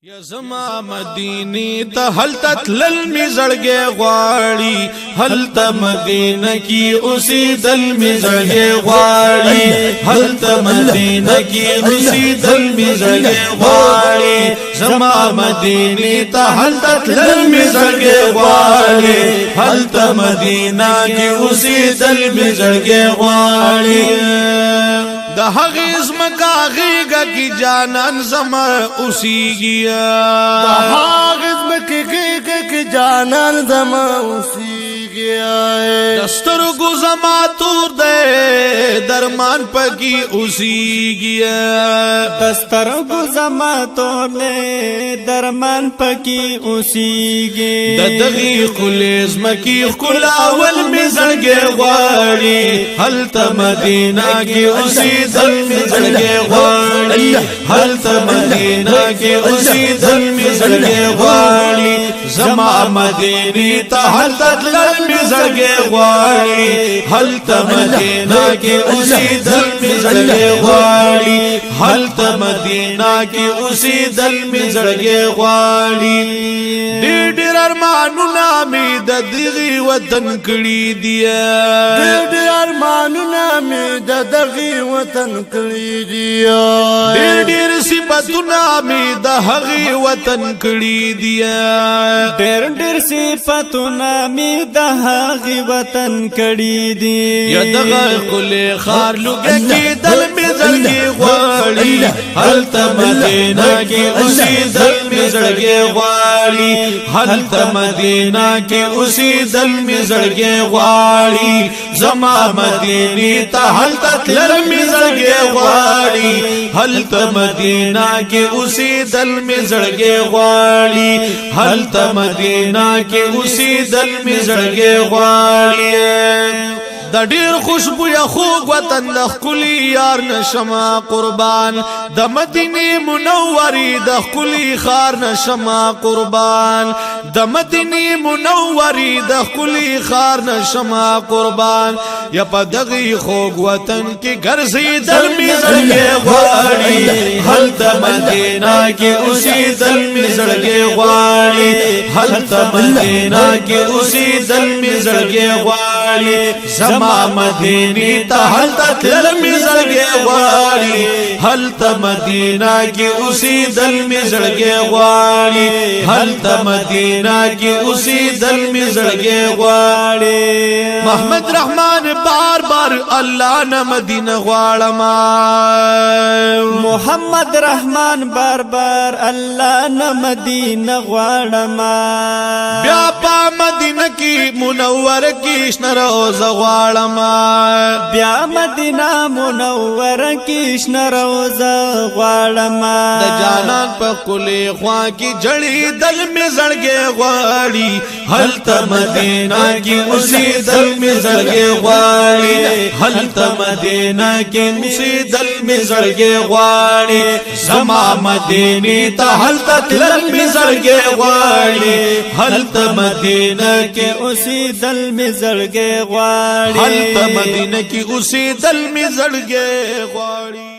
یا زما مدینی تا حل تتلل می زړګي غواړي حل ته مدینه کی اسی دل می زړګي غواړي حل ته مدینه کی اسی دل می زړګي غواړي زما مدینی تا حل تتلل می زړګي غواړي حل ته مدینه کی اسی دل می زړګي غواړي د هغه زمکا غیګه کی جانان زما اوسیږي د هغه زمکا غیګه کی جانان زما اوسیږي دسترګو زما تور دے درمان پکی اوسیږي دسترګو زما تور دے درمان پکی اوسیږي د دغی خلیز مکی خلاول می زړګي غواړي هل ته مدینه کی اوسی دل می زړګي غواړي هل ته مدینه کې اوسې دل می زړګي غواړي زما مدینه ته هل تدل می زړګي غواړي هل ته مدینه کې اوسې دل می زړګي غواړي هل ته مدینه کې اوسې دل می زړګي غواړي ډېر ارمانونه می د دغه وطن کړي دي ډېر ارمانونه می د دغه وطن کړي دي ډېر صفاتونه می د هغه وطن کړي دي ډېر صفاتونه می د هغه وطن کړي دي یا دغه کل خار لوګه کې دل می زړګي غواړي هل ته مدینه کې اوسې دل می زړګي غواړي هل ته مدینه کې اوسې دل می زړګي غواړي زما مدینه ته هل تل می زړګي غواړي هل ته مدینه کې اوسې دل می زړګي غواړي هل ته مدینه کې اوسې دل می زړګي غواړي د ډیر خوشبو یا خوږ وطن د خولي یار نشما قربان د مدینه منورې د خولي خار نشما قربان د مدینه منورې د خولي خار نشما قربان یا په دغه خوږ وطن کې ګرځي دل می زړګي غواړي هل ته مدینه کې اوسې دل می زړګي غواړي هل ته مدینه کې اوسې دل می زړګي غواړي زما مدینه ته هل تل می زړګي غواړي هل ته مدینه کې اوسې دل می زړګي غواړي هل ته مدینه کې اوسې دل می زړګي غواړي محمد رحمان بار بار الله نه مدینه غواړم محمد رحمان بار بار الله نه مدینه غواړم بیا په مدینه کې منور کې شنه روزه غواړم بیا مدینه منور کې شنه روزه غواړم د جانان په کلی خوا کې جړې دل می زړګي غواړي هل ته مدینه کې اوسې دل می زړګي غواړي هل ته مدینه کې اوسې دل می زړګي غواړي زما مدینه ته هل تل می زړګي غواړي هل ته مدینه کې اوسې دل می زړګي غواړي هل ته مدینه کې اوسې دل می زړګي غواړي